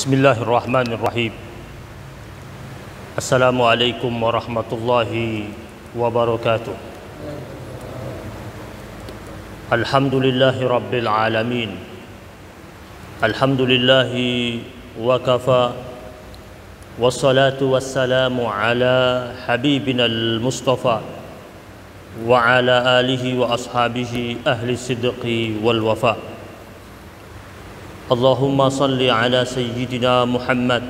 Bismillahirrahmanirrahim. Assalamualaikum warahmatullahi wabarakatuh. Alhamdulillahi rabbil alamin. Alhamdulillahi wa kafa. Wassalatu wassalamu ala habibina al-mustafa wa ala alihi wa ashabihi ahli sidqi wal wafa. Allahumma salli ala sayyidina Muhammad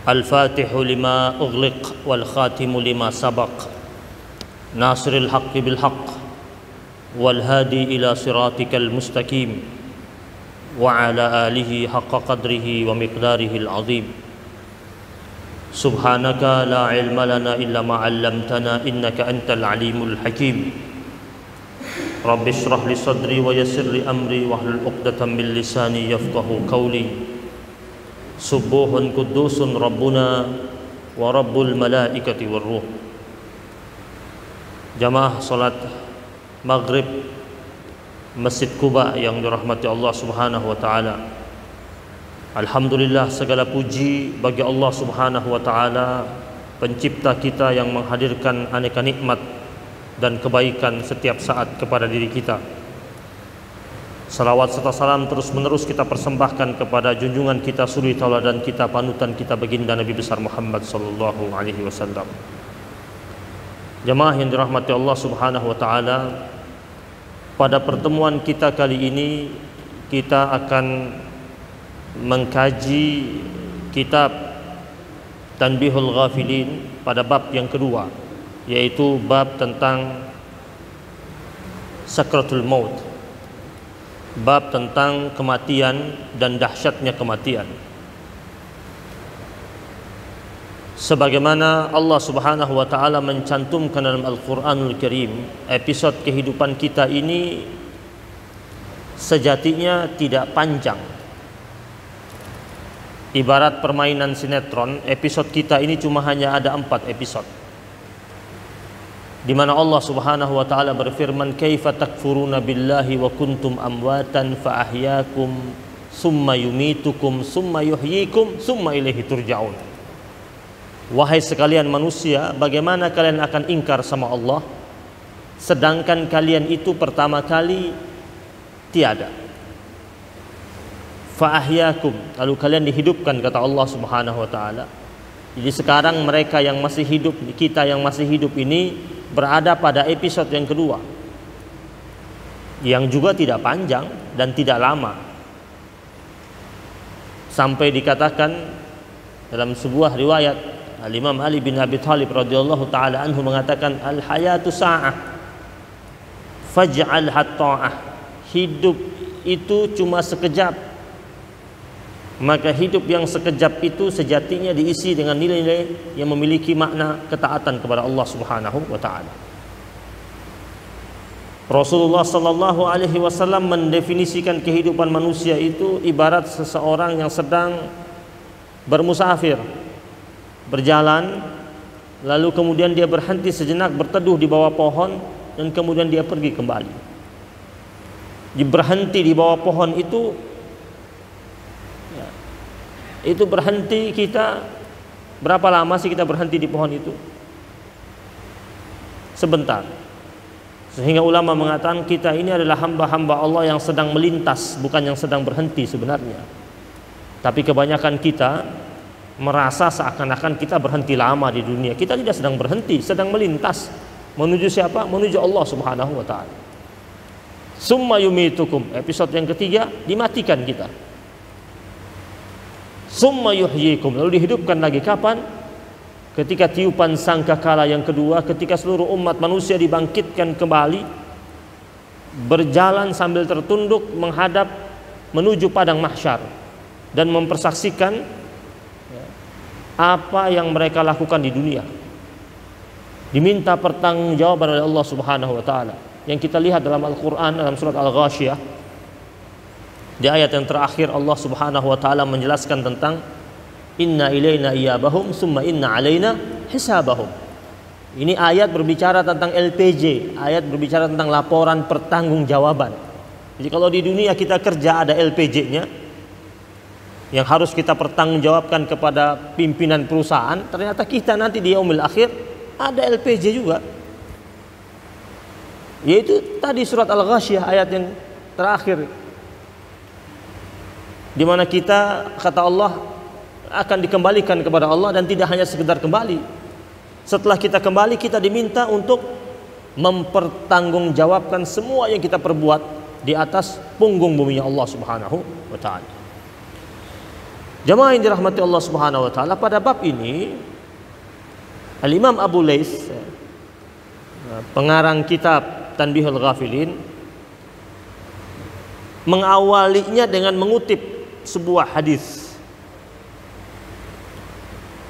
al-fatihu lima ughliq wal khatimu lima sabaq nasiril haqqi bil haqq wal hadi ila siratikal mustaqim wa ala alihi haqqa qadrihi wa miqdarihi al-azim. Subhanaka la ilma lana illa ma 'allamtana innaka antal alimul hakim. Rabbi shrah li sadri wa yassir li amri wahlul 'uqdatam min lisani yafqahu qawli. Subuhun qudusun rabbuna wa rabbul malaikati war ruh. Jamaah salat maghrib Masjid Quba yang dirahmati Allah Subhanahu wa taala. Alhamdulillah, segala puji bagi Allah Subhanahu wa taala, pencipta kita yang menghadirkan aneka nikmat dan kebaikan setiap saat kepada diri kita. Salawat serta salam terus menerus kita persembahkan kepada junjungan kita, suri tauladan kita, panutan kita, baginda Nabi besar Muhammad sallallahu alaihi wasallam. Jemaah yang dirahmati Allah Subhanahu wa taala, pada pertemuan kita kali ini kita akan mengkaji kitab Tanbihul Ghafilin pada bab yang kedua, yaitu bab tentang sakratul maut, bab tentang kematian dan dahsyatnya kematian. Sebagaimana Allah Subhanahu wa taala mencantumkan dalam Al-Qur'anul Karim, episode kehidupan kita ini sejatinya tidak panjang. Ibarat permainan sinetron, episode kita ini cuma hanya ada 4 episode, di mana Allah Subhanahu wa taala berfirman, "Kaifa takfuruna billahi wa kuntum amwatan fa ahyaakum summa yumitukum summa yuhyikum summa ilaihi turja'un." Wahai sekalian manusia, bagaimana kalian akan ingkar sama Allah sedangkan kalian itu pertama kali tiada. Fa ahyaakum, lalu kalian dihidupkan, kata Allah Subhanahu wa taala. Jadi sekarang mereka yang masih hidup, kita yang masih hidup ini berada pada episode yang kedua, yang juga tidak panjang dan tidak lama. Sampai dikatakan dalam sebuah riwayat, Al-Imam Ali bin Abi Thalib radhiyallahu taala anhu mengatakan, al-hayatu sa'ah faj'al hatta'ah. Hidup itu cuma sekejap, maka hidup yang sekejap itu sejatinya diisi dengan nilai-nilai yang memiliki makna ketaatan kepada Allah Subhanahu wa taala. Rasulullah sallallahu alaihi wasallam mendefinisikan kehidupan manusia itu ibarat seseorang yang sedang bermusafir, berjalan, lalu kemudian dia berhenti sejenak berteduh di bawah pohon dan kemudian dia pergi kembali. Berhenti di bawah pohon itu berhenti, kita berapa lama sih kita berhenti di pohon itu? Sebentar. Sehingga ulama mengatakan kita ini adalah hamba-hamba Allah yang sedang melintas, bukan yang sedang berhenti sebenarnya. Tapi kebanyakan kita merasa seakan-akan kita berhenti lama di dunia. Kita tidak sedang berhenti, sedang melintas. Menuju siapa? Menuju Allah Subhanahu wa taala. Summa yumitukum, episode yang ketiga, dimatikan kita. Summa yuhyikum, lalu dihidupkan lagi. Kapan? Ketika tiupan sangkakala yang kedua, ketika seluruh umat manusia dibangkitkan kembali, berjalan sambil tertunduk menghadap menuju padang mahsyar dan mempersaksikan apa yang mereka lakukan di dunia. Diminta pertanggungjawaban oleh Allah Subhanahu wa taala. Yang kita lihat dalam Al-Qur'an, dalam surat Al-Ghasyiyah, di ayat yang terakhir Allah Subhanahu wa taala menjelaskan tentang inna ilaina iyabahum summa inna alaina hisabahum. Ini ayat berbicara tentang LPJ, ayat berbicara tentang laporan pertanggungjawaban. Jadi kalau di dunia kita kerja ada LPJ-nya, yang harus kita pertanggungjawabkan kepada pimpinan perusahaan, ternyata kita nanti di yaumil akhir ada LPJ juga. Yaitu tadi surat Al-Ghasyiyah ayat yang terakhir, di mana kita, kata Allah, akan dikembalikan kepada Allah, dan tidak hanya sekedar kembali. Setelah kita kembali, kita diminta untuk mempertanggungjawabkan semua yang kita perbuat di atas punggung bumi Allah Subhanahu wa taala. Jamaah yang dirahmati Allah Subhanahu wa taala, pada bab ini Al-Imam Abu Lais, pengarang kitab Tanbihul Ghafilin, mengawalinya dengan mengutip sebuah hadis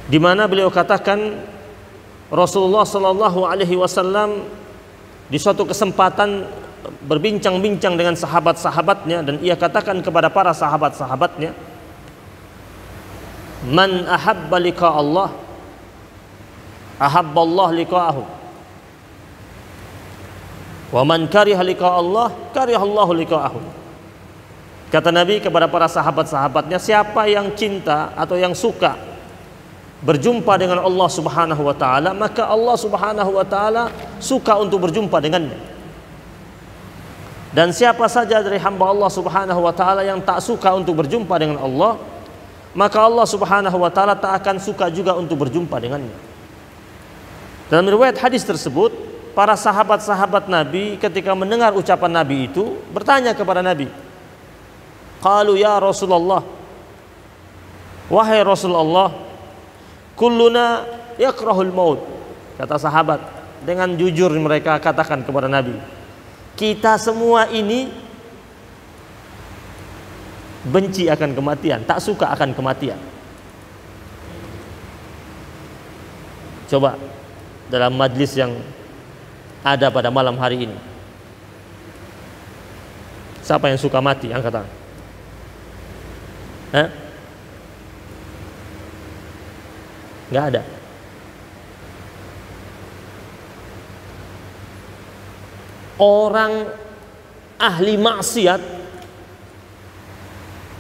di mana beliau katakan Rasulullah sallallahu alaihi wasallam di suatu kesempatan berbincang-bincang dengan sahabat-sahabatnya, dan ia katakan kepada para sahabat-sahabatnya, man ahabba liqa Allah ahabba Allah liqa'ahu, wa man kariha liqa Allah kariha Allah liqa'ahu. Kata Nabi kepada para sahabat-sahabatnya, siapa yang cinta atau yang suka berjumpa dengan Allah Subhanahu wa taala, maka Allah Subhanahu wa taala suka untuk berjumpa dengannya. Dan siapa saja dari hamba Allah Subhanahu wa taala yang tak suka untuk berjumpa dengan Allah, maka Allah Subhanahu wa taala tak akan suka juga untuk berjumpa dengannya. Dalam riwayat hadis tersebut, para sahabat-sahabat Nabi ketika mendengar ucapan Nabi itu bertanya kepada Nabi, qalu ya Rasulullah, wahai Rasulullah, kulluna yakrahul maut. Kata sahabat dengan jujur, mereka katakan kepada Nabi, kita semua ini benci akan kematian, tak suka akan kematian. Coba dalam majlis yang ada pada malam hari ini, siapa yang suka mati? Angkat tangan. Nggak ada. Orang ahli maksiat,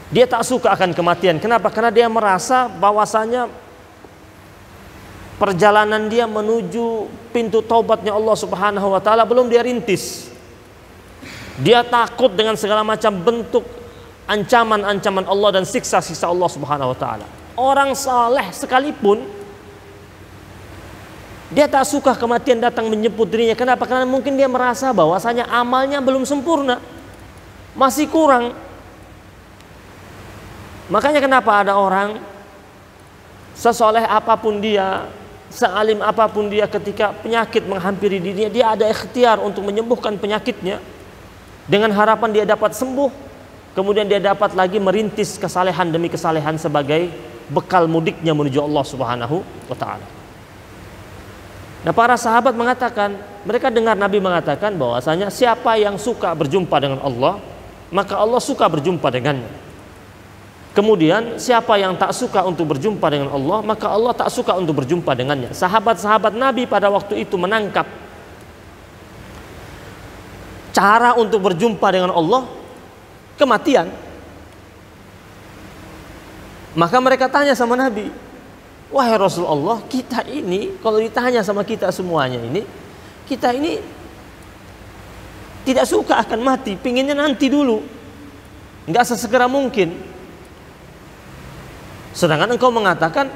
dia tak suka akan kematian. Kenapa? Karena dia merasa bahwasanya perjalanan dia menuju pintu taubatnya Allah Subhanahu wa taala belum dia rintis. Dia takut dengan segala macam bentuk ancaman-ancaman Allah dan siksa-siksa Allah Subhanahu wa taala. Orang saleh sekalipun dia tak suka kematian datang menjemput dirinya. Kenapa? Karena mungkin dia merasa bahwasanya amalnya belum sempurna, masih kurang. Makanya kenapa ada orang sesoleh apapun dia, sealim apapun dia, ketika penyakit menghampiri dirinya, dia ada ikhtiar untuk menyembuhkan penyakitnya dengan harapan dia dapat sembuh. Kemudian dia dapat lagi merintis kesalehan demi kesalehan sebagai bekal mudiknya menuju Allah Subhanahu wa taala. Nah, para sahabat mengatakan, mereka dengar Nabi mengatakan bahwasanya siapa yang suka berjumpa dengan Allah, maka Allah suka berjumpa dengannya. Kemudian siapa yang tak suka untuk berjumpa dengan Allah, maka Allah tak suka untuk berjumpa dengannya. Sahabat-sahabat Nabi pada waktu itu menangkap cara untuk berjumpa dengan Allah, kematian. Maka mereka tanya sama Nabi, wahai Rasulullah, kita ini kalau ditanya sama kita semuanya ini, kita ini tidak suka akan mati, pinginnya nanti dulu, nggak sesegera mungkin. Sedangkan engkau mengatakan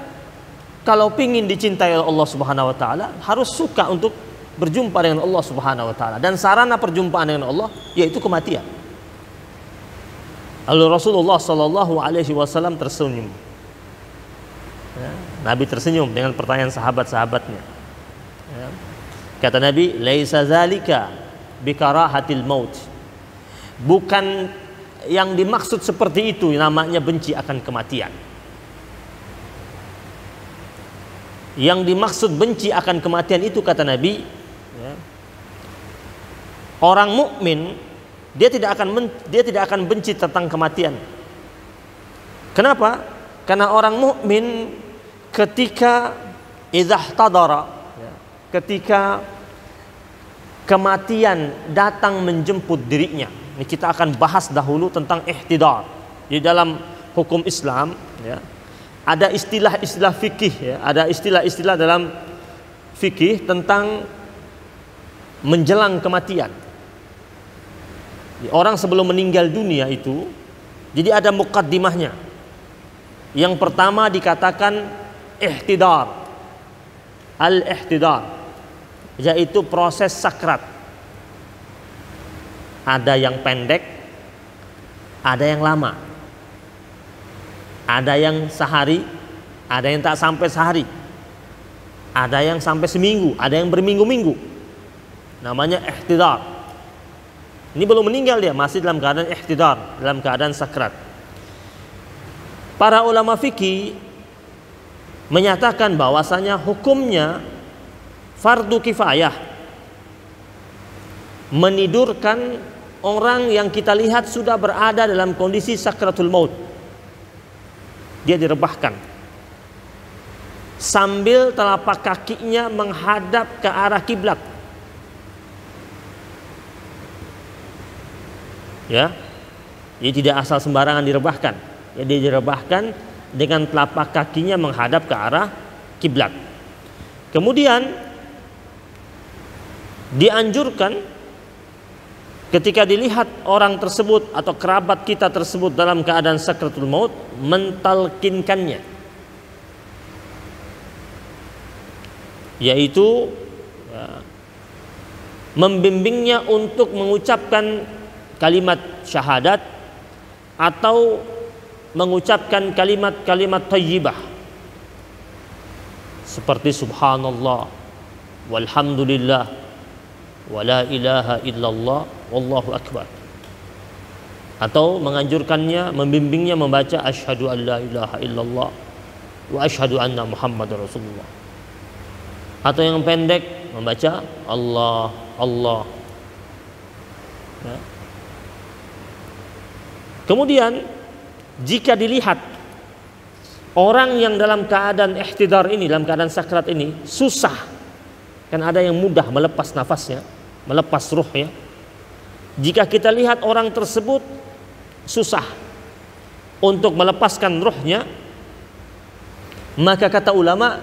kalau pingin dicintai oleh Allah Subhanahu wa taala harus suka untuk berjumpa dengan Allah Subhanahu wa taala, dan sarana perjumpaan dengan Allah yaitu kematian. Lalu Rasulullah sallallahu alaihi wasallam tersenyum. Nabi tersenyum dengan pertanyaan sahabat-sahabatnya. Kata Nabi, laisa zalika bikarahatil maut. Bukan yang dimaksud seperti itu namanya benci akan kematian. Yang dimaksud benci akan kematian itu, kata Nabi, orang mukmin dia tidak akan benci tentang kematian. Kenapa? Karena orang mukmin ketika idzahtadara, ketika kematian datang menjemput dirinya. Ini kita akan bahas dahulu tentang ihtidar. Di dalam hukum Islam, ya, ada istilah-istilah fikih, ya, ada istilah-istilah dalam fikih tentang menjelang kematian. Orang sebelum meninggal dunia itu, jadi ada muqaddimahnya. Yang pertama dikatakan ihtidar, al-ihtidar, yaitu proses sakrat. Ada yang pendek, ada yang lama, ada yang sehari, ada yang tak sampai sehari, ada yang sampai seminggu, ada yang berminggu-minggu. Namanya ihtidar. Ini belum meninggal dia, masih dalam keadaan ihtidar, dalam keadaan sakrat. Para ulama fikih menyatakan bahwasanya hukumnya fardu kifayah, menidurkan orang yang kita lihat sudah berada dalam kondisi sakratul maut. Dia direbahkan sambil telapak kakinya menghadap ke arah kiblat. Ya, jadi tidak asal sembarangan direbahkan. Ya, dia direbahkan dengan telapak kakinya menghadap ke arah kiblat. Kemudian dianjurkan ketika dilihat orang tersebut atau kerabat kita tersebut dalam keadaan sakratul maut, mentalkinkannya, yaitu ya, membimbingnya untuk mengucapkan kalimat syahadat atau mengucapkan kalimat-kalimat thayyibah seperti subhanallah walhamdulillah wala ilaha illallah wallahu akbar, atau menganjurkannya, membimbingnya membaca asyhadu an la ilaha illallah wa asyhadu anna muhammadar rasulullah, atau yang pendek membaca Allah Allah. Ya. Kemudian jika dilihat orang yang dalam keadaan ihtidar ini, dalam keadaan sakrat ini susah, kan ada yang mudah melepas nafasnya, melepas ruhnya. Jika kita lihat orang tersebut susah untuk melepaskan ruhnya, maka kata ulama,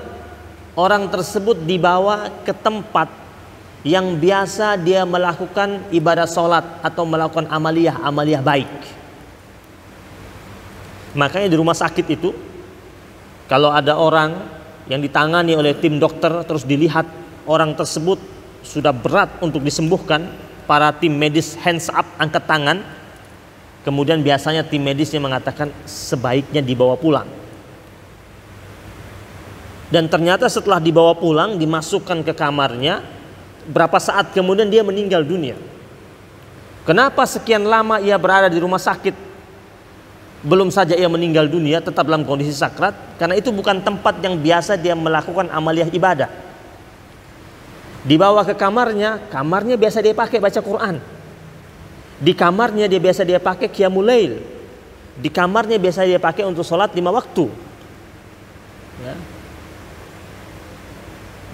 orang tersebut dibawa ke tempat yang biasa dia melakukan ibadah sholat atau melakukan amaliyah baik. Makanya di rumah sakit itu, kalau ada orang yang ditangani oleh tim dokter terus dilihat orang tersebut sudah berat untuk disembuhkan, para tim medis hands up, angkat tangan. Kemudian biasanya tim medisnya mengatakan sebaiknya dibawa pulang. Dan ternyata setelah dibawa pulang, dimasukkan ke kamarnya, berapa saat kemudian dia meninggal dunia. Kenapa sekian lama ia berada di rumah sakit? Belum saja ia meninggal dunia, tetap dalam kondisi sakrat, karena itu bukan tempat yang biasa dia melakukan amaliyah ibadah. Dibawa ke kamarnya, kamarnya biasa dia pakai baca Quran. Di kamarnya dia biasa dia pakai qiyamul lail. Di kamarnya biasa dia pakai untuk sholat 5 waktu. Ya.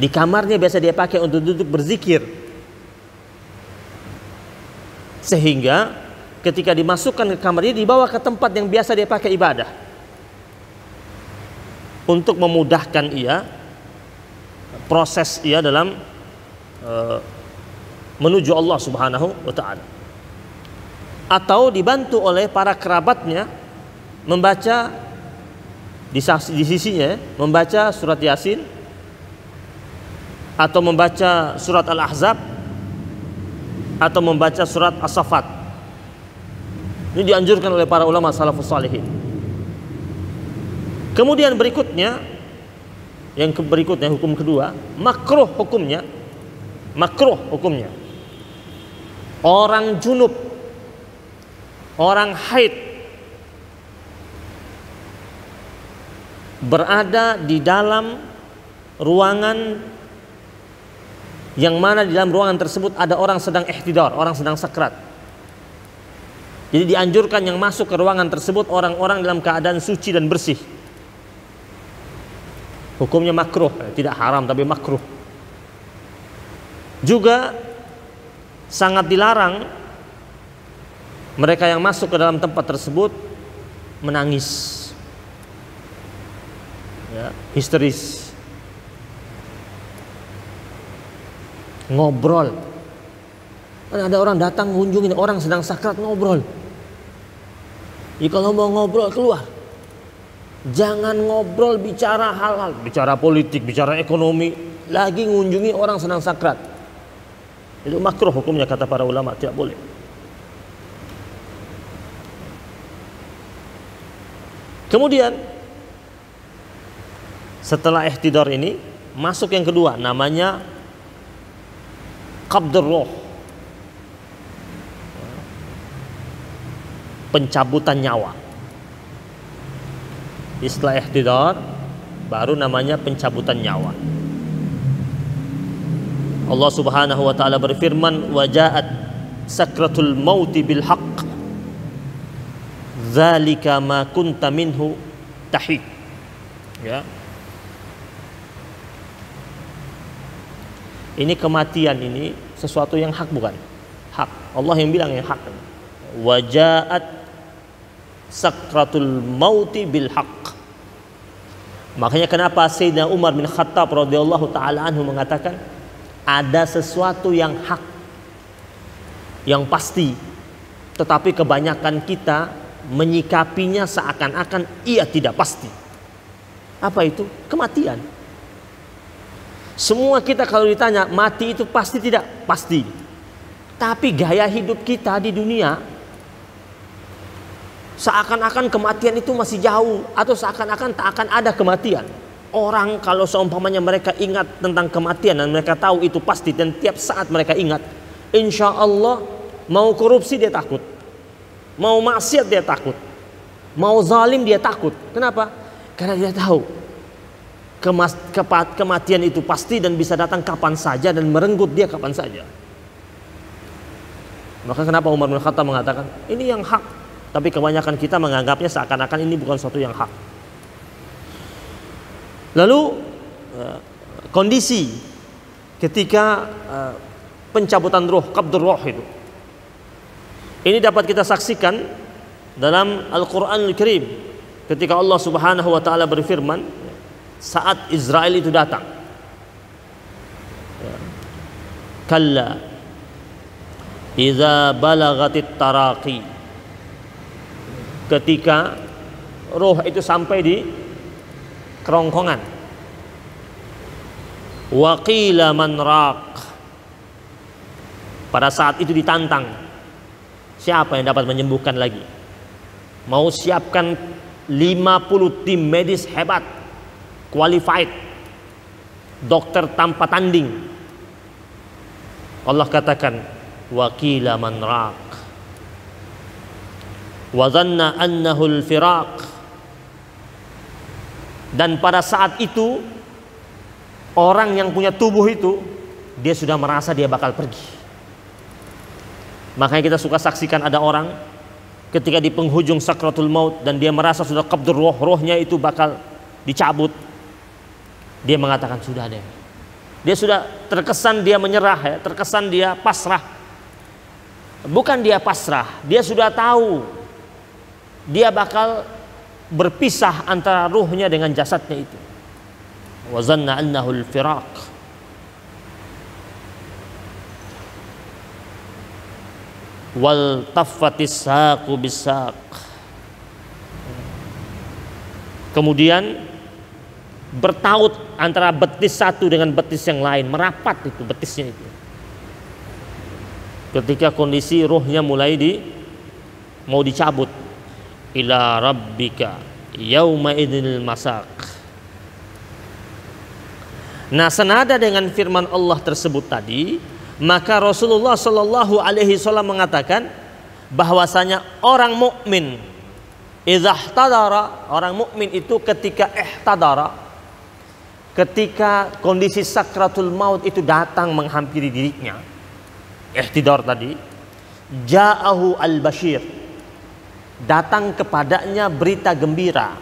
Di kamarnya biasa dia pakai untuk duduk berzikir. Sehingga ketika dimasukkan ke kamarnya, dibawa ke tempat yang biasa dia pakai ibadah, untuk memudahkan ia, proses ia dalam menuju Allah Subhanahu wa ta'ala. Atau dibantu oleh para kerabatnya membaca di sisinya, membaca surat Yasin atau membaca surat Al-Ahzab atau membaca surat As-Saffat. Ini dianjurkan oleh para ulama salafus salihin. Kemudian berikutnya, hukum kedua, makruh hukumnya. Orang junub, orang haid berada di dalam ruangan yang mana di dalam ruangan tersebut ada orang sedang ihtidar, orang sedang sakrat. Jadi dianjurkan yang masuk ke ruangan tersebut orang-orang dalam keadaan suci dan bersih. Hukumnya makruh, tidak haram tapi makruh. Juga sangat dilarang mereka yang masuk ke dalam tempat tersebut menangis, ya, histeris, ngobrol. Kan ada orang datang mengunjungi orang sedang sakrat, ngobrol. Jadi kalau mau ngobrol keluar, jangan ngobrol bicara hal-hal, bicara politik, bicara ekonomi, lagi mengunjungi orang sedang sakrat. Itu makruh hukumnya kata para ulama, tidak boleh. Kemudian setelah ihtidar ini masuk yang kedua, namanya qabdur ruh, pencabutan nyawa. Setelah ihtidar baru namanya pencabutan nyawa. Allah Subhanahu wa taala berfirman, wa ja'at sakratul mauti bil haqq dzalika ma kunta minhu tahid. Ya. Ini kematian ini sesuatu yang hak, bukan? Hak. Allah yang bilang yang hak. Wa ja'at sakratul mauti bil haqq. Makanya kenapa Sayyidina Umar bin Khattab radhiyallahu taala anhu mengatakan ada sesuatu yang hak, yang pasti, tetapi kebanyakan kita menyikapinya seakan-akan ia tidak pasti. Apa itu? Kematian. Semua kita kalau ditanya mati itu pasti tidak? Pasti. Tapi gaya hidup kita di dunia seakan-akan kematian itu masih jauh, atau seakan-akan tak akan ada kematian. Orang kalau seumpamanya mereka ingat tentang kematian dan mereka tahu itu pasti, dan tiap saat mereka ingat, insya Allah mau korupsi dia takut, mau maksiat dia takut, mau zalim dia takut. Kenapa? Karena dia tahu kematian itu pasti dan bisa datang kapan saja dan merenggut dia kapan saja. Maka kenapa Umar bin Khattab mengatakan ini yang hak, tapi kebanyakan kita menganggapnya seakan-akan ini bukan sesuatu yang hak. Lalu kondisi ketika pencabutan ruh, qabdur ruh itu, ini dapat kita saksikan dalam Al-Quranul Karim ketika Allah Subhanahu wa taala berfirman saat Israel itu datang, kalla idza balagatit taraqi, ketika roh itu sampai di kerongkongan, waqila man raq, pada saat itu ditantang, siapa yang dapat menyembuhkan lagi? Mau siapkan 50 tim medis hebat, qualified, dokter tanpa tanding. Allah katakan waqila man raq wa dhanna annahu al-firaq. Dan pada saat itu orang yang punya tubuh itu dia sudah merasa dia bakal pergi. Makanya kita suka saksikan ada orang ketika di penghujung sakratul maut dan dia merasa sudah qabdur ruh, rohnya itu bakal dicabut, dia mengatakan sudah deh. Dia sudah terkesan dia menyerah, ya, terkesan dia pasrah. Bukan dia pasrah, dia sudah tahu dia bakal berpisah antara ruhnya dengan jasadnya itu. Wa zanna annahu al-firaq. Wal taffatis saqu bis-saq. Kemudian bertaut antara betis satu dengan betis yang lain, merapat itu betisnya itu. Ketika kondisi ruhnya mulai mau dicabut, ila rabbika yauma idil masaq. Nah, senada dengan firman Allah tersebut tadi, maka Rasulullah Shallallahu Alaihi Wasallam mengatakan bahwasanya orang mukmin idza ihtadara, orang mukmin itu ketika ihtadara, ketika kondisi sakratul maut itu datang menghampiri dirinya, ihtidar tadi, ja'ahu al-bashir, datang kepadanya berita gembira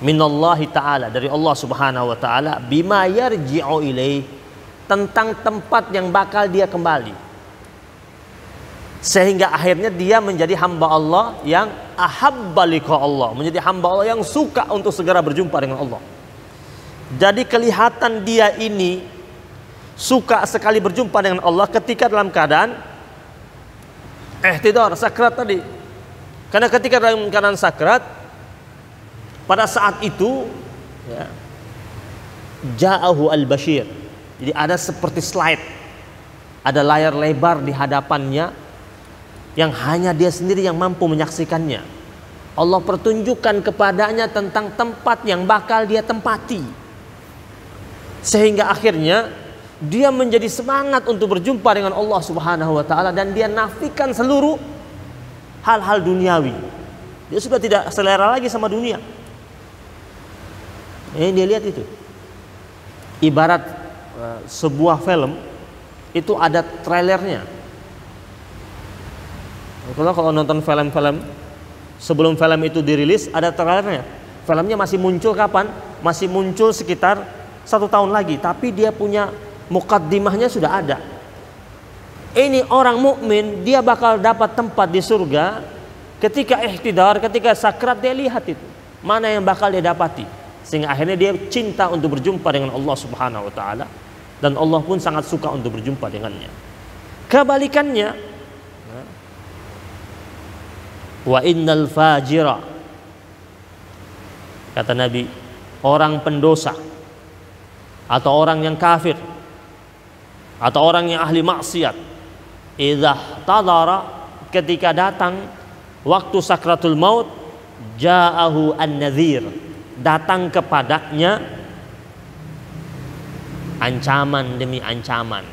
minallahi ta'ala, dari Allah Subhanahu wa ta'ala, bima yarji'u ilaih, tentang tempat yang bakal dia kembali. Sehingga akhirnya dia menjadi hamba Allah yang ahabba liqa Allah, menjadi hamba Allah yang suka untuk segera berjumpa dengan Allah. Jadi kelihatan dia ini suka sekali berjumpa dengan Allah ketika dalam keadaan ihtidar, sakrat tadi. Karena ketika dalam keadaan sakrat, pada saat itu ya, ja'ahu al-bashir. Jadi ada seperti slide, ada layar lebar di hadapannya yang hanya dia sendiri yang mampu menyaksikannya. Allah pertunjukkan kepadanya tentang tempat yang bakal dia tempati, sehingga akhirnya dia menjadi semangat untuk berjumpa dengan Allah Subhanahu wa taala, dan dia nafikan seluruh hal-hal duniawi. Dia sudah tidak selera lagi sama dunia. Dia lihat itu. Ibarat sebuah film itu ada trailernya. Kalau nonton film-film sebelum film itu dirilis ada trailernya. Filmnya masih muncul kapan? Masih muncul sekitar 1 tahun lagi, tapi dia punya mukaddimahnya sudah ada. Ini orang mukmin, dia bakal dapat tempat di surga ketika ihtidar, ketika sakrat. Dia lihat itu mana yang bakal dia dapati, sehingga akhirnya dia cinta untuk berjumpa dengan Allah Subhanahu wa taala, dan Allah pun sangat suka untuk berjumpa dengannya. Kebalikannya, wa innal fajira, kata Nabi, orang pendosa atau orang yang kafir atau orang yang ahli maksiat, idza tadara, ketika datang waktu sakratul maut, ja'ahu an-nadhir, datang kepadanya ancaman demi ancaman.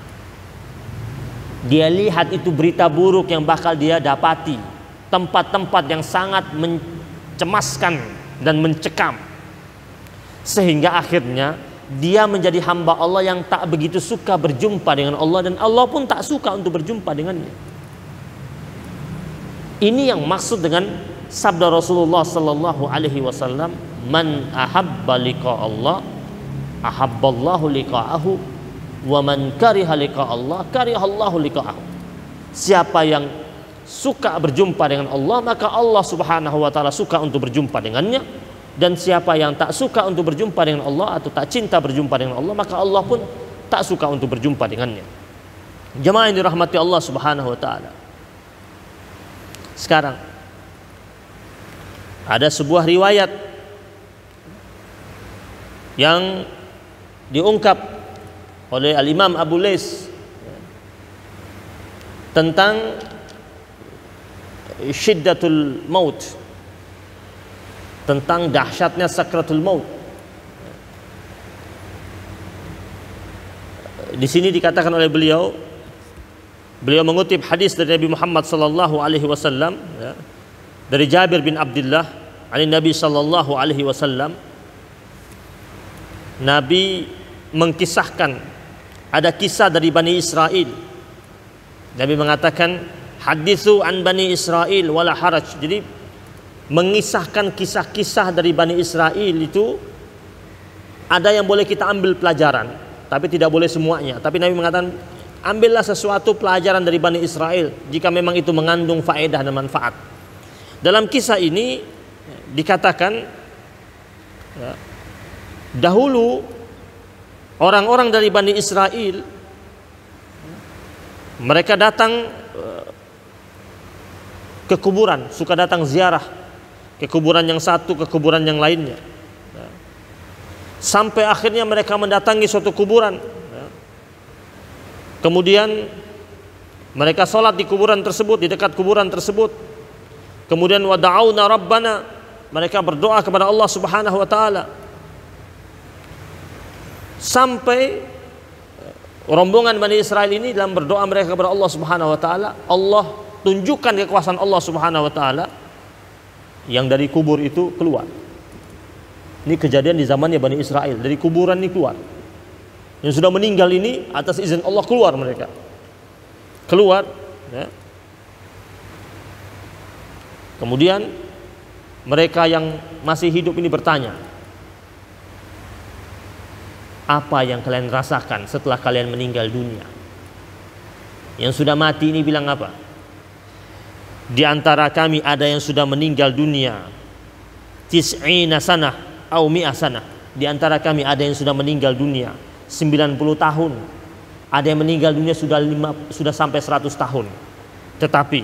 Dia lihat itu berita buruk yang bakal dia dapati, tempat-tempat yang sangat mencemaskan dan mencekam, sehingga akhirnya dia menjadi hamba Allah yang tak begitu suka berjumpa dengan Allah, dan Allah pun tak suka untuk berjumpa dengannya. Ini yang maksud dengan sabda Rasulullah sallallahu alaihi wasallam, man ahabba liqa Allah ahabballahu liqa'ahu, wa man kariha liqa Allah karihallahu liqa'ahu. Siapa yang suka berjumpa dengan Allah, maka Allah Subhanahu wa taala suka untuk berjumpa dengannya, dan siapa yang tak suka untuk berjumpa dengan Allah atau tak cinta berjumpa dengan Allah, maka Allah pun tak suka untuk berjumpa dengannya. Jemaah yang dirahmati Allah Subhanahu wa taala, sekarang ada sebuah riwayat yang diungkap oleh Al-Imam Abu Lais tentang syiddatul maut, tentang dahsyatnya sakratul maut. Di sini dikatakan oleh beliau mengutip hadis dari Nabi Muhammad sallallahu alaihi wasallam, ya, dari Jabir bin Abdullah dari Nabi sallallahu alaihi wasallam. Nabi mengkisahkan, ada kisah dari Bani Israel. Nabi mengatakan, hadithu an Bani Israel wala haraj. Jadi mengisahkan kisah-kisah dari Bani Israel itu ada yang boleh kita ambil pelajaran, tapi tidak boleh semuanya. Tapi Nabi mengatakan, ambillah sesuatu pelajaran dari Bani Israel jika memang itu mengandung faedah dan manfaat. Dalam kisah ini dikatakan, ya, dahulu orang-orang dari Bani Israel mereka datang ke kuburan, suka datang ziarah ke kuburan yang satu, ke kuburan yang lainnya, sampai akhirnya mereka mendatangi suatu kuburan. Kemudian mereka sholat di kuburan tersebut, di dekat kuburan tersebut. Kemudian wada'auna rabbana, mereka berdoa kepada Allah Subhanahu wa taala. Sampai rombongan Bani Israel ini dalam berdoa mereka kepada Allah Subhanahu wa taala, Allah tunjukkan kekuasaan Allah Subhanahu wa taala yang dari kubur itu keluar. Ini kejadian di zamannya Bani Israel, dari kuburan ini keluar. Yang sudah meninggal ini atas izin Allah keluar, mereka keluar, ya. Kemudian mereka yang masih hidup ini bertanya, apa yang kalian rasakan setelah kalian meninggal dunia? Yang sudah mati ini bilang apa? Di antara kami ada yang sudah meninggal dunia 90 sanah atau 100 sanah. Di antara kami ada yang sudah meninggal dunia 90 tahun. Ada yang meninggal dunia sudah sampai 100 tahun. Tetapi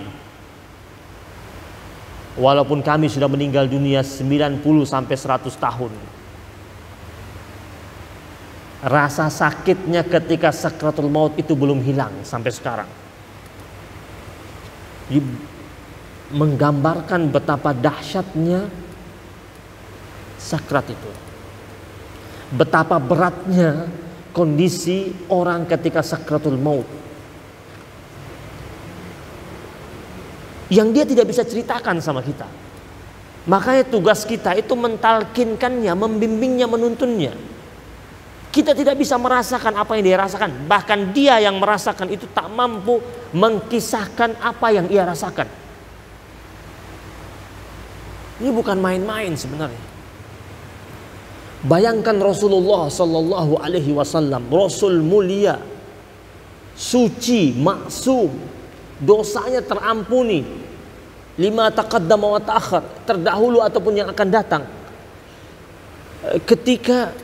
walaupun kami sudah meninggal dunia 90 sampai 100 tahun, rasa sakitnya ketika sakratul maut itu belum hilang sampai sekarang. Menggambarkan betapa dahsyatnya sakrat itu, betapa beratnya kondisi orang ketika sakratul maut, yang dia tidak bisa ceritakan sama kita. Makanya tugas kita itu mentalkinkannya, membimbingnya, menuntunnya. Kita tidak bisa merasakan apa yang dia rasakan. Bahkan dia yang merasakan itu tak mampu mengkisahkan apa yang ia rasakan. Ini bukan main-main sebenarnya. Bayangkan Rasulullah Sallallahu Alaihi Wasallam, Rasul mulia, suci, maksum, dosanya terampuni, lima taqaddama wa ta'akhir, terdahulu ataupun yang akan datang. Ketika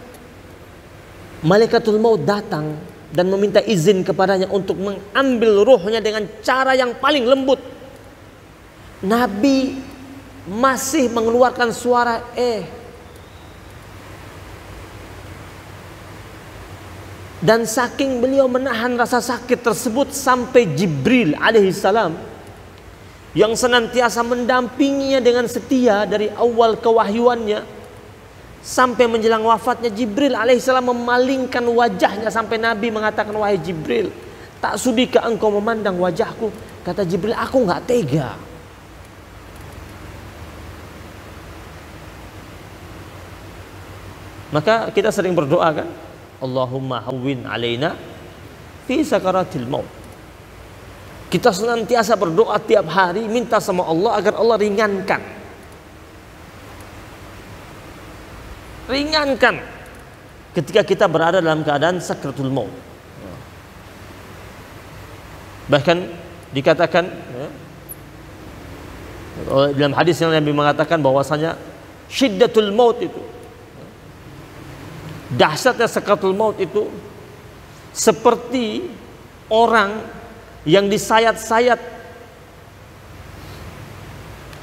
Malaikatul Maut datang dan meminta izin kepadanya untuk mengambil ruhnya dengan cara yang paling lembut, Nabi masih mengeluarkan suara dan saking beliau menahan rasa sakit tersebut sampai Jibril alaihissalam yang senantiasa mendampinginya dengan setia dari awal kewahyuannya sampai menjelang wafatnya, Jibril alaihissalam memalingkan wajahnya sampai Nabi mengatakan, wahai Jibril, tak sudikah engkau memandang wajahku? Kata Jibril, aku nggak tega. Maka kita sering berdoa kan, Allahumma hawwin alaina fi sakaratil maut. Kita senantiasa berdoa tiap hari, minta sama Allah agar Allah ringankan ketika kita berada dalam keadaan sakratul maut. Bahkan dikatakan dalam hadis yang Nabi mengatakan bahwasanya syiddatul maut itu, dahsyatnya sakratul maut itu seperti orang yang disayat-sayat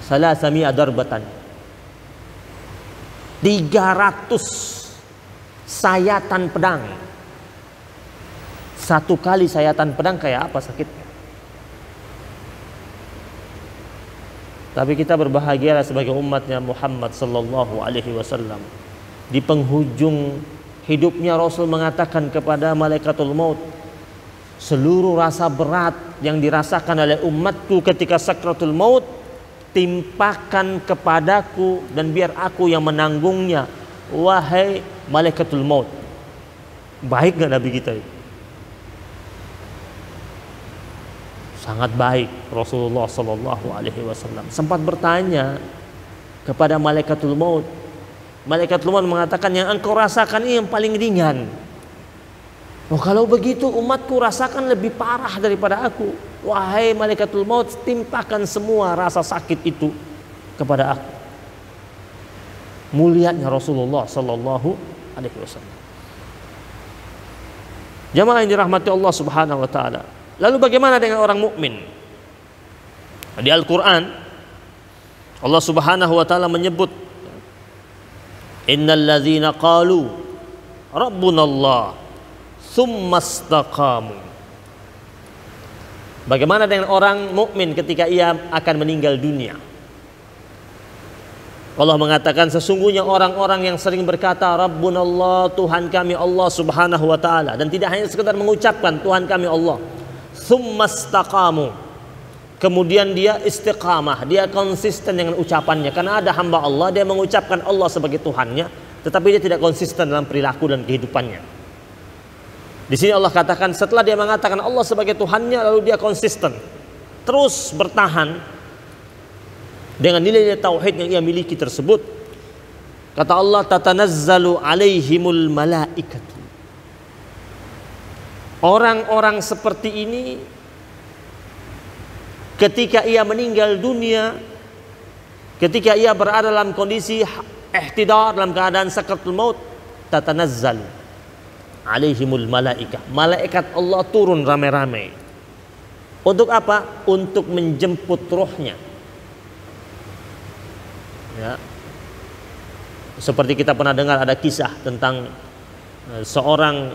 salasami'a darbatan, 300 sayatan pedang. Satu kali sayatan pedang kayak apa sakitnya. Tapi kita berbahagia sebagai umatnya Muhammad sallallahu alaihi wasallam. Di penghujung hidupnya Rasul mengatakan kepada Malaikatul Maut, seluruh rasa berat yang dirasakan oleh umatku ketika sakratul maut timpakan kepadaku dan biar aku yang menanggungnya, wahai Malaikatul Maut. Baik gak Nabi kita itu? Sangat baik. Rasulullah sallallahu alaihi wasallam sempat bertanya kepada Malaikatul Maut. Malaikatul Maut mengatakan, yang engkau rasakan ini yang paling ringan. Oh, kalau begitu umatku rasakan lebih parah daripada aku. Wahai Malaikatul Maut, timpakan semua rasa sakit itu kepada aku. Mulianya Rasulullah sallallahu alaihi wasallam. Jamaah yang dirahmati Allah Subhanahu wa taala. Lalu bagaimana dengan orang mukmin? Di Al-Qur'an Allah Subhanahu wa taala menyebut, innal ladzina qalu rabbunallah tsumma istaqamu. Bagaimana dengan orang mukmin ketika ia akan meninggal dunia? Allah mengatakan, sesungguhnya orang-orang yang sering berkata Rabbunallah, Tuhan kami Allah Subhanahu wa taala, dan tidak hanya sekedar mengucapkan Tuhan kami Allah, tsumma istaqamu, kemudian dia istiqamah, dia konsisten dengan ucapannya. Karena ada hamba Allah, dia mengucapkan Allah sebagai Tuhannya, tetapi dia tidak konsisten dalam perilaku dan kehidupannya. Di sini Allah katakan, setelah dia mengatakan Allah sebagai Tuhannya, lalu dia konsisten, terus bertahan dengan nilai-nilai tauhid yang ia miliki tersebut. Kata Allah, tatanazzalu alaihimul malaikatu. Orang-orang seperti ini ketika ia meninggal dunia, ketika ia berada dalam kondisi ihtidar, dalam keadaan sakaratul maut, tatanazzal alaihimul malaikah. Malaikat Allah turun ramai-ramai. Untuk apa? Untuk menjemput rohnya. Ya. Seperti kita pernah dengar ada kisah tentang seorang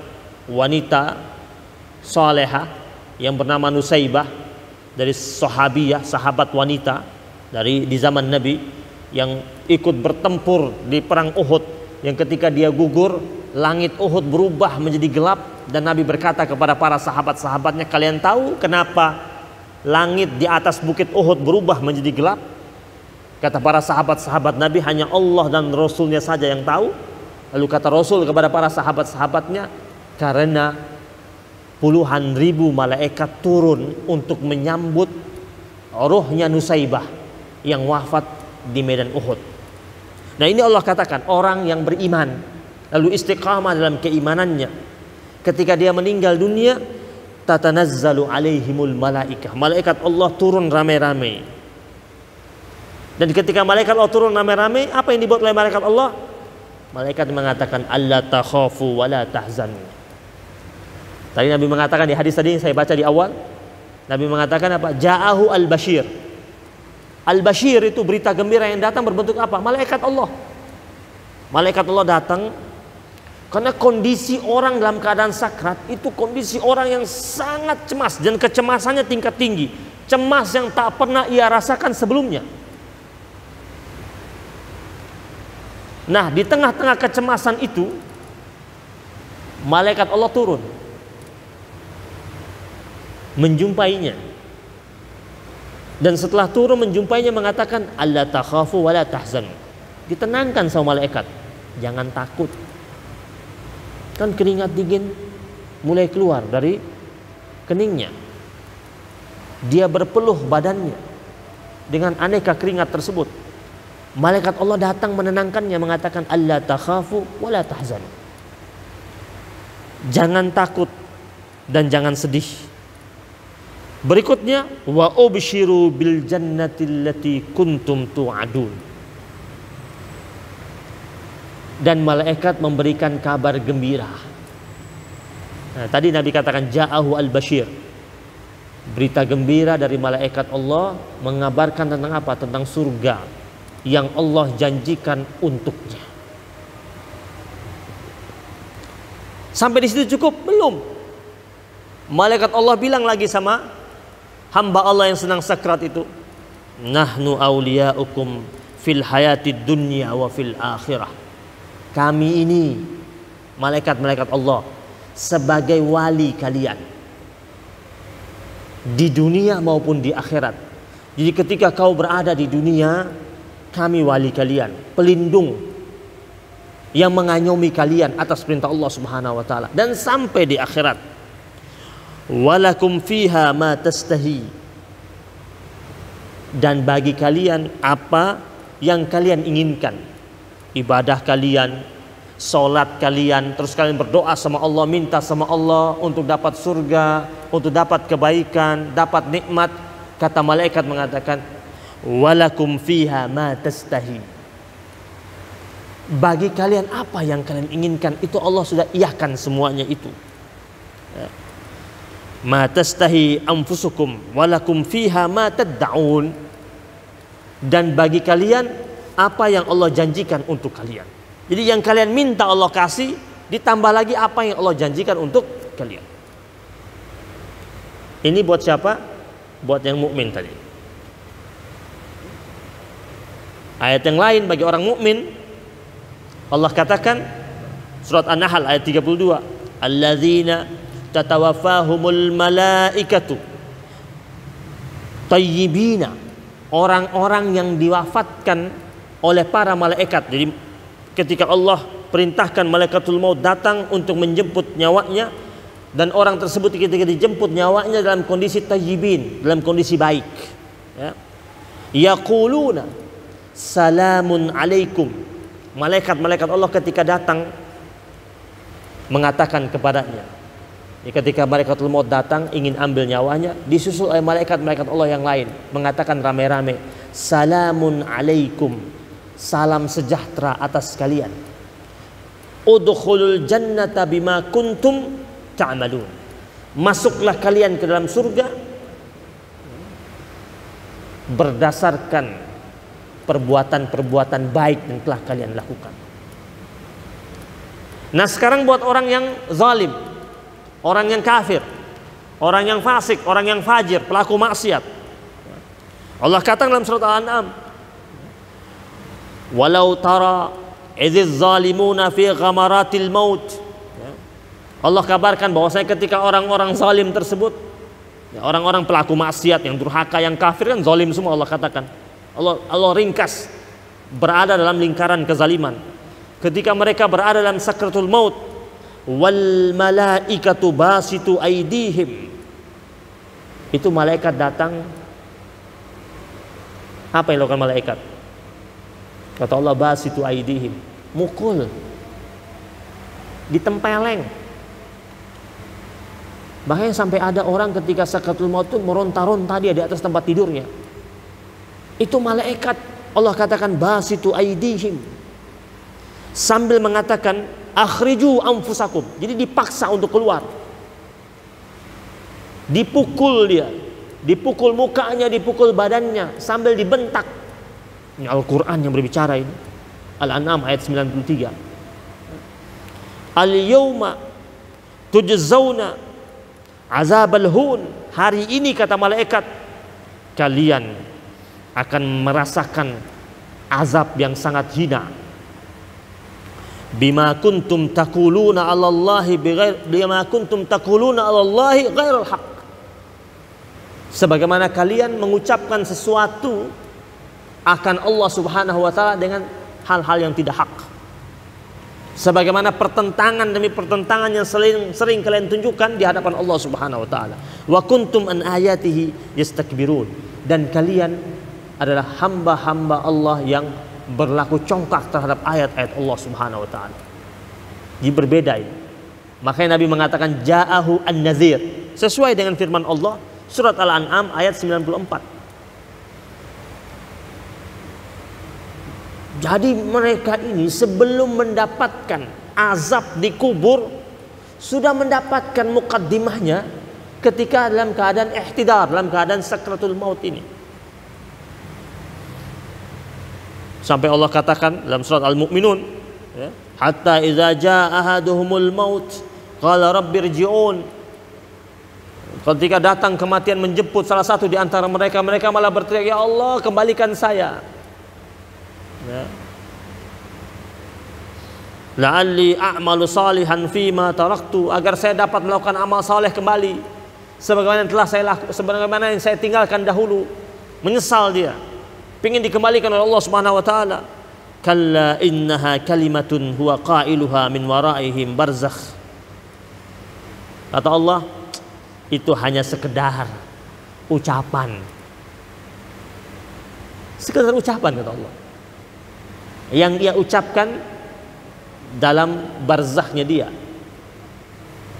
wanita salehah yang bernama Nusaibah, dari sahabiyah, sahabat wanita di zaman Nabi, yang ikut bertempur di perang Uhud, yang ketika dia gugur langit Uhud berubah menjadi gelap, dan Nabi berkata kepada para sahabat-sahabatnya, kalian tahu kenapa langit di atas bukit Uhud berubah menjadi gelap? Kata para sahabat-sahabat Nabi, hanya Allah dan Rasulnya saja yang tahu. Lalu kata Rasul kepada para sahabat-sahabatnya, karena puluhan ribu malaikat turun untuk menyambut rohnya Nusaibah yang wafat di medan Uhud. Nah, ini Allah katakan orang yang beriman lalu istiqamah dalam keimanannya, ketika dia meninggal dunia, tatanazzalu alaihimul malaikah. Malaikat Allah turun ramai-ramai. Dan ketika malaikat Allah turun ramai-ramai, apa yang dibuat oleh malaikat Allah? Malaikat mengatakan, alla takhafu wa la tahzanu. Tadi Nabi mengatakan di hadis tadi yang saya baca di awal, Nabi mengatakan apa? Ja'ahu al-bashir. Al-bashir itu berita gembira yang datang berbentuk apa? Malaikat Allah. Malaikat Allah datang karena kondisi orang dalam keadaan sakrat itu kondisi orang yang sangat cemas, dan kecemasannya tingkat tinggi. Cemas yang tak pernah ia rasakan sebelumnya. Nah, di tengah-tengah kecemasan itu, malaikat Allah turun menjumpainya, dan setelah turun menjumpainya mengatakan, alla takhafu wa la tahzan. Ditenangkan sama malaikat, jangan takut. Kan keringat dingin mulai keluar dari keningnya, dia berpeluh badannya dengan aneka keringat tersebut. Malaikat Allah datang menenangkannya, mengatakan, alla takhafu wa la tahzan. Jangan takut dan jangan sedih. Berikutnya, wa ubshiru bil jannati allati kuntum tu'adun. Dan malaikat memberikan kabar gembira. Nah, tadi Nabi katakan ja'ahu al-bashir. Berita gembira dari malaikat Allah mengabarkan tentang apa? Tentang surga yang Allah janjikan untuknya. Sampai di situ cukup? Belum. Malaikat Allah bilang lagi sama hamba Allah yang sedang sakrat itu, nahnu awliyaukum fil hayatid dunya wa fil akhirah. Kami ini malaikat-malaikat Allah sebagai wali kalian di dunia maupun di akhirat. Jadi ketika kau berada di dunia, kami wali kalian, pelindung yang mengayomi kalian atas perintah Allah Subhanahu wa taala, dan sampai di akhirat. Walakum fiha ma tastahi. Dan bagi kalian apa yang kalian inginkan. Ibadah kalian, salat kalian, terus kalian berdoa sama Allah, minta sama Allah untuk dapat surga, untuk dapat kebaikan, dapat nikmat. Kata malaikat mengatakan, walakum fiha ma tastahi. Bagi kalian apa yang kalian inginkan, itu Allah sudah iyakan semuanya itu. Ma tastahi anfusukum walakum fiha ma tad'un. Dan bagi kalian apa yang Allah janjikan untuk kalian. Jadi yang kalian minta Allah kasih, ditambah lagi apa yang Allah janjikan untuk kalian. Ini buat siapa? Buat yang mukmin tadi. Ayat yang lain bagi orang mukmin, Allah katakan surat An-Nahl ayat 32, alladzina tatawaffahumul malaikatu tayyibina, orang-orang yang diwafatkan oleh para malaikat. Jadi ketika Allah perintahkan malaikatul maut datang untuk menjemput nyawanya, dan orang tersebut ketika dijemput nyawanya dalam kondisi tayyibin, dalam kondisi baik, ya, yaquluna salamun alaikum. Malaikat-malaikat Allah ketika datang mengatakan kepadanya, Ya, ketika malaikatul maut datang ingin ambil nyawanya, disusul oleh malaikat-malaikat Allah yang lain mengatakan rame-rame, "Salamun alaikum." Salam sejahtera atas kalian. Udkhulul jannata bima kuntum ta'malun. Masuklah kalian ke dalam surga berdasarkan perbuatan-perbuatan baik yang telah kalian lakukan. Nah, sekarang buat orang yang zalim, orang yang kafir, orang yang fasik, orang yang fajir, pelaku maksiat, Allah katakan dalam surat Al-An'am, "Walau tara idz zalimuna fi ghamaratil maut." Allah kabarkan bahwasanya ketika orang-orang zalim tersebut, orang-orang pelaku maksiat yang durhaka, yang kafir, kan zalim semua Allah katakan. Allah ringkas, berada dalam lingkaran kezaliman. Ketika mereka berada dalam sakratul maut, wal malaikatu basitu aidihim. Itu malaikat datang. Apa yang dilakukan malaikat? Kata Allah, basitu aidihim, mukul, ditempeleng. Bahkan sampai ada orang ketika sakratul maut itu meronta-ronta dia di atas tempat tidurnya. Itu malaikat, Allah katakan basitu aidihim, sambil mengatakan akhriju anfusakum. Jadi dipaksa untuk keluar. Dipukul dia, dipukul mukanya, dipukul badannya, sambil dibentak. Ini Al-Quran yang berbicara ini. Al-An'am ayat 93. Al-yawma tujzauna azabal hun. Hari ini kata malaikat, kalian akan merasakan azab yang sangat hina. Bima kuntum taquluna 'alallahi bima kuntum taquluna 'alallahi ghairal haq. Sebagaimana kalian mengucapkan sesuatu akan Allah Subhanahu wa taala dengan hal-hal yang tidak hak. Sebagaimana pertentangan demi pertentangan yang sering kalian tunjukkan di hadapan Allah Subhanahu wa taala. Wa kuntum an ayatihi yastakbirun. Dan kalian adalah hamba-hamba Allah yang berlaku congkak terhadap ayat-ayat Allah Subhanahu wa taala. Jadi berbeda ini. Makanya Nabi mengatakan ja'ahu an-nadhir, sesuai dengan firman Allah surat Al-An'am ayat 94. Jadi mereka ini sebelum mendapatkan azab di kubur sudah mendapatkan mukaddimahnya ketika dalam keadaan ihtidar, dalam keadaan sakratul maut ini. Sampai Allah katakan dalam surat Al-Mu'minun, ya, hatta idza jaa ahaduhumul maut qala rabbirji'un. Ketika datang kematian menjemput salah satu di antara mereka, mereka malah berteriak, ya Allah, kembalikan saya. Ya. La'alli a'malu salihan fima taraktu, agar saya dapat melakukan amal saleh kembali sebagaimana yang telah saya lakukan, sebagaimana yang saya tinggalkan dahulu. Menyesal dia, ingin dikembalikan oleh Allah Subhanahu wa taala. Kalla innaha kalimatun huwa qailuha min waraihim barzakh. Kata Allah, itu hanya sekedar ucapan. Sekedar ucapan, kata Allah, yang ia ucapkan dalam barzakhnya dia,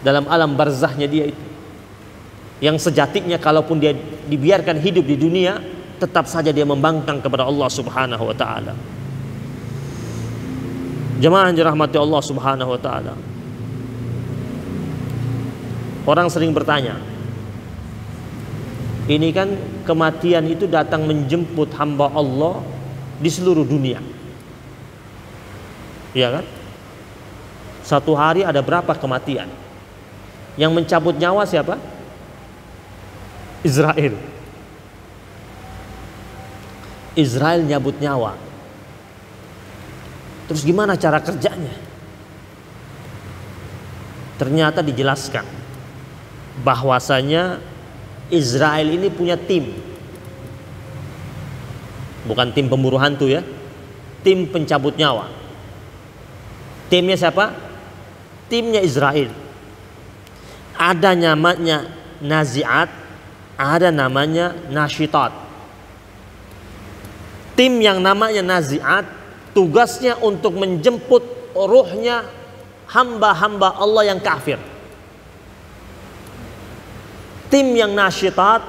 dalam alam barzakhnya dia itu, yang sejatinya kalaupun dia dibiarkan hidup di dunia, tetap saja dia membangkang kepada Allah Subhanahu wa taala. Jemaah yang dirahmati Allah Subhanahu wa taala, orang sering bertanya, ini kan kematian itu datang menjemput hamba Allah di seluruh dunia, iya kan? Satu hari ada berapa kematian? Yang mencabut nyawa siapa? Israel. Israel nyabut nyawa. Terus gimana cara kerjanya? Ternyata dijelaskan bahwasanya Israel ini punya tim. Bukan tim pemburu hantu ya, tim pencabut nyawa. Timnya siapa? Timnya Israel. Ada namanya Nazi'at, ada namanya Nashitat. Tim yang namanya Nazi'at tugasnya untuk menjemput ruhnya hamba-hamba Allah yang kafir. tim yang nasyitat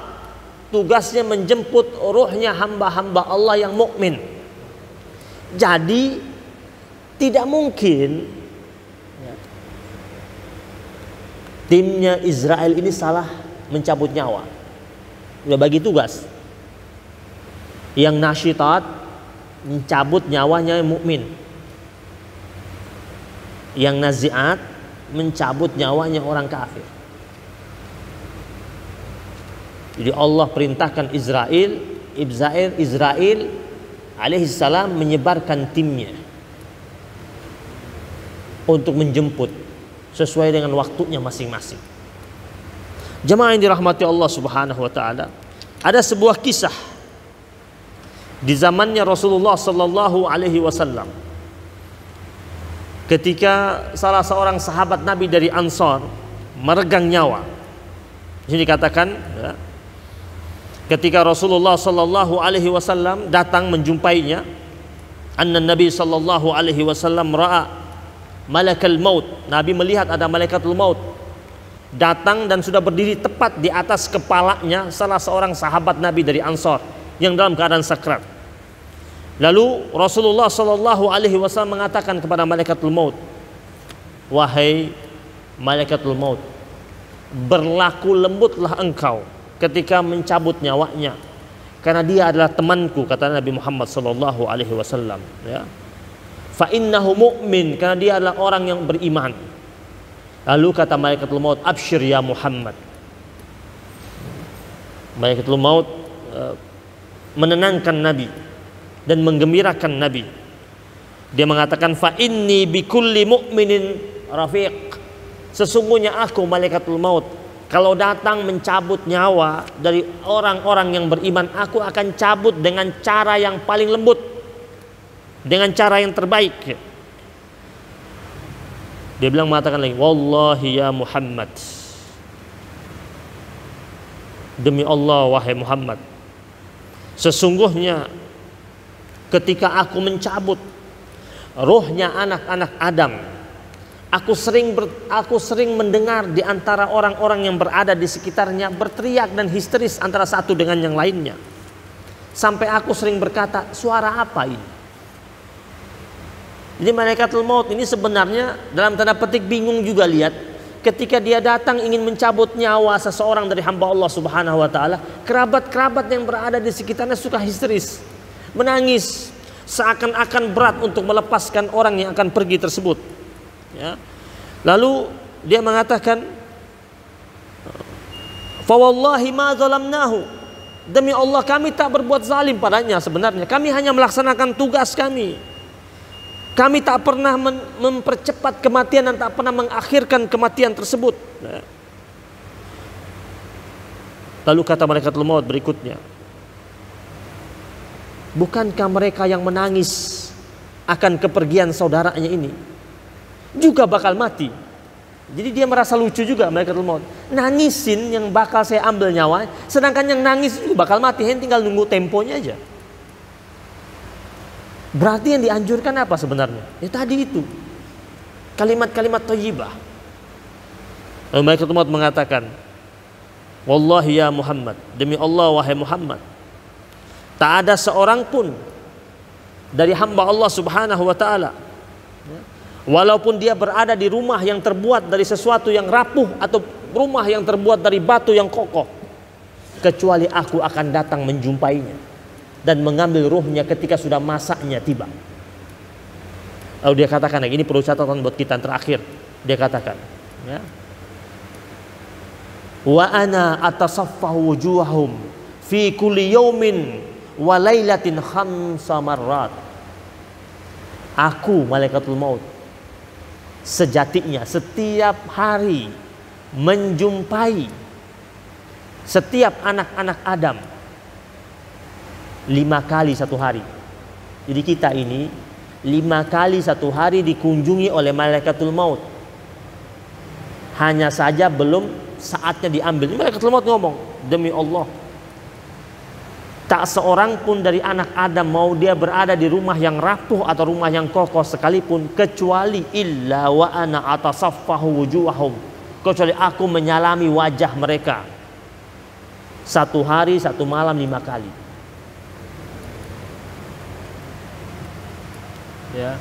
tugasnya menjemput ruhnya hamba-hamba Allah yang mukmin. Jadi tidak mungkin timnya Israel ini salah mencabut nyawa. Udah bagi tugas. Yang nasyitat mencabut nyawanya yang mukmin. Yang naziat mencabut nyawanya orang kafir. Jadi Allah perintahkan Israel alaihi salam menyebarkan timnya untuk menjemput sesuai dengan waktunya masing-masing. Jemaah yang dirahmati Allah Subhanahu wa taala, ada sebuah kisah di zamannya Rasulullah sallallahu alaihi wasallam ketika salah seorang sahabat Nabi dari Ansar meregang nyawa. Di sini dikatakan ya, ketika Rasulullah sallallahu alaihi wasallam datang menjumpainya, anna Nabi sallallahu alaihi wasallam ra'a malakal maut. Nabi melihat ada malaikatul maut datang dan sudah berdiri tepat di atas kepalanya salah seorang sahabat Nabi dari Ansar yang dalam keadaan sakrat. Lalu Rasulullah sallallahu alaihi wasallam mengatakan kepada malaikatul maut, wahai malaikatul maut, berlaku lembutlah engkau ketika mencabut nyawanya, karena dia adalah temanku, kata Nabi Muhammad sallallahu alaihi wasallam, ya. Fa innahu mu'min, karena dia adalah orang yang beriman. Lalu kata malaikatul maut, absyir ya Muhammad. Malaikatul maut menenangkan Nabi dan menggembirakan Nabi. Dia mengatakan, fa inni bikulli mu'minin rafiq. Sesungguhnya aku malaikatul maut, kalau datang mencabut nyawa dari orang-orang yang beriman, aku akan cabut dengan cara yang paling lembut, dengan cara yang terbaik. Dia bilang, mengatakan lagi, wallahi ya Muhammad, demi Allah wahai Muhammad, sesungguhnya ketika aku mencabut rohnya anak-anak Adam, aku sering mendengar di antara orang-orang yang berada di sekitarnya berteriak dan histeris antara satu dengan yang lainnya. Sampai aku sering berkata, suara apa ini? Jadi malaikatul maut ini sebenarnya dalam tanda petik bingung juga, lihat ketika dia datang ingin mencabut nyawa seseorang dari hamba Allah Subhanahu wa taala, kerabat-kerabat yang berada di sekitarnya suka histeris, menangis, seakan-akan berat untuk melepaskan orang yang akan pergi tersebut. Ya. Lalu dia mengatakan, fa wallahi ma zalamnahu, demi Allah kami tak berbuat zalim padanya, sebenarnya kami hanya melaksanakan tugas kami. Kami tak pernah mempercepat kematian dan tak pernah mengakhirkan kematian tersebut. Ya. Lalu kata malaikatul maut berikutnya, bukankah mereka yang menangis akan kepergian saudaranya ini juga bakal mati? Jadi dia merasa lucu juga malaikatul maut, nangisin yang bakal saya ambil nyawa, sedangkan yang nangis juga bakal mati, tinggal nunggu temponya aja. Berarti yang dianjurkan apa sebenarnya? Ya tadi itu, kalimat-kalimat thayyibah. Lalu malaikatul maut mengatakan, wallahi ya Muhammad, demi Allah wahai Muhammad, tak ada seorang pun dari hamba Allah Subhanahu wa taala, walaupun dia berada di rumah yang terbuat dari sesuatu yang rapuh atau rumah yang terbuat dari batu yang kokoh, kecuali aku akan datang menjumpainya dan mengambil ruhnya ketika sudah masaknya tiba. Lalu dia katakan, ini perlu catatan buat kita yang terakhir. Dia katakan, ya, wa ana atasaffahu wujuhahum fi kulli yaumin wa lailatin khamsa marrat. Aku malaikatul maut sejatinya setiap hari menjumpai setiap anak-anak Adam 5 kali satu hari. Jadi kita ini 5 kali satu hari dikunjungi oleh malaikatul maut. Hanya saja belum saatnya diambil. Malaikatul maut ngomong, demi Allah, tak seorang pun dari anak Adam, mau dia berada di rumah yang rapuh atau rumah yang kokoh sekalipun, kecuali illa wa ana atasaffahu wujuhahum, kecuali aku menyalami wajah mereka Satu hari, satu malam 5 kali. Ya.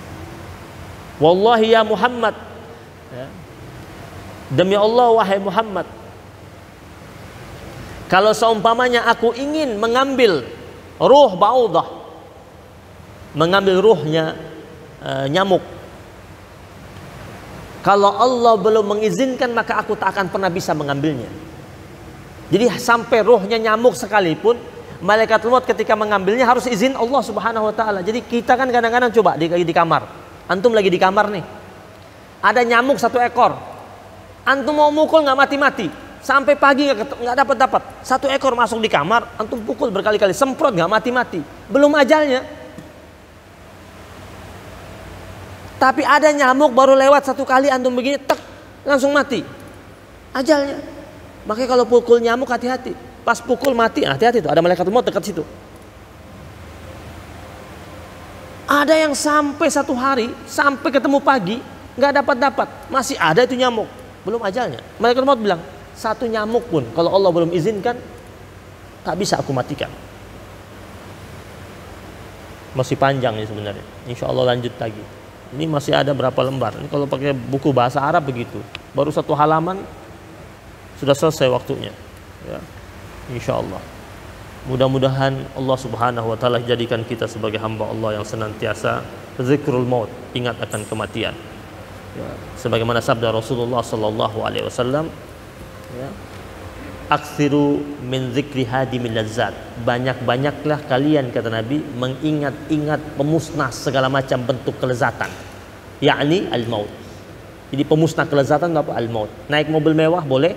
Wallahi ya Muhammad, ya. Demi Allah wahai Muhammad, kalau seumpamanya aku ingin mengambil ruh baudah, mengambil ruhnya nyamuk, kalau Allah belum mengizinkan maka aku tak akan pernah bisa mengambilnya. Jadi sampai ruhnya nyamuk sekalipun, malaikat maut ketika mengambilnya harus izin Allah Subhanahu wa taala. Jadi kita kan kadang-kadang coba di kamar. Antum lagi di kamar nih. Ada nyamuk 1 ekor. Antum mau mukul nggak mati-mati. Sampai pagi nggak dapat. 1 ekor masuk di kamar, antum pukul berkali-kali, semprot nggak mati-mati. Belum ajalnya. Tapi ada nyamuk baru lewat 1 kali antum begini, tek, langsung mati. Ajalnya. Makanya kalau pukul nyamuk hati-hati. Pas pukul mati, hati-hati tuh, ada malaikat maut dekat situ. Ada yang sampai 1 hari, sampai ketemu pagi, nggak dapat, masih ada itu nyamuk, belum ajalnya. Malaikat maut bilang, 1 nyamuk pun kalau Allah belum izinkan, tak bisa aku matikan. Masih panjang ini sebenarnya. Insya Allah lanjut lagi. Ini masih ada berapa lembar? Ini kalau pakai buku bahasa Arab begitu, baru 1 halaman sudah selesai waktunya. Ya. Insya Allah. Mudah-mudahan Allah Subhanahu wa taala jadikan kita sebagai hamba Allah yang senantiasa zikrul maut, ingat akan kematian. Ya, sebagaimana sabda Rasulullah sallallahu alaihi wasallam, ya, aksiru min zikri hadimil lazzat. Banyak-banyaklah kalian, kata Nabi, mengingat-ingat pemusnah segala macam bentuk kelezatan, yakni al-maut. Jadi pemusnah kelezatan apa? Al-maut. Naik mobil mewah boleh,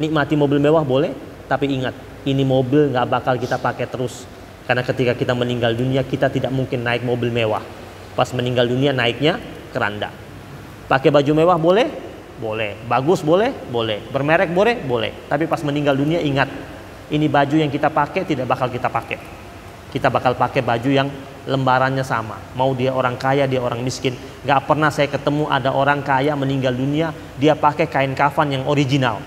nikmati mobil mewah boleh, tapi ingat, ini mobil nggak bakal kita pakai terus, karena ketika kita meninggal dunia kita tidak mungkin naik mobil mewah. Pas meninggal dunia naiknya keranda. Pakai baju mewah boleh, boleh. Bagus boleh, boleh. Bermerek boleh, boleh. Tapi pas meninggal dunia ingat, ini baju yang kita pakai tidak bakal kita pakai. Kita bakal pakai baju yang lembarannya sama. Mau dia orang kaya, dia orang miskin. Nggak pernah saya ketemu ada orang kaya meninggal dunia dia pakai kain kafan yang original.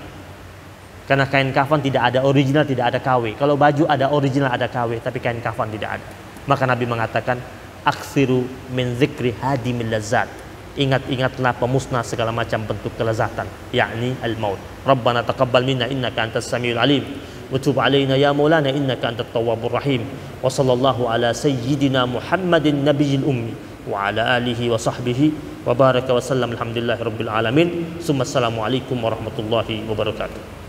Karena kain kafan tidak ada original, tidak ada KW. Kalau baju ada original, ada KW, tapi kain kafan tidak ada. Maka Nabi mengatakan, aksiru min zikri hadimil lazzat. Ingat-ingatlah pemusnah segala macam bentuk kelezatan, yakni al-maut. Rabbana taqabbal minna innaka antas samiul alim. Wa tub alaina ya maulana innaka antat tawwabur rahim. Wa sallallahu ala sayyidina Muhammadin nabiyil ummi wa ala alihi wa sahbihi wa baraka wa sallam alhamdulillahi rabbil alamin. Summa assalamu alaikum warahmatullahi wabarakatuh.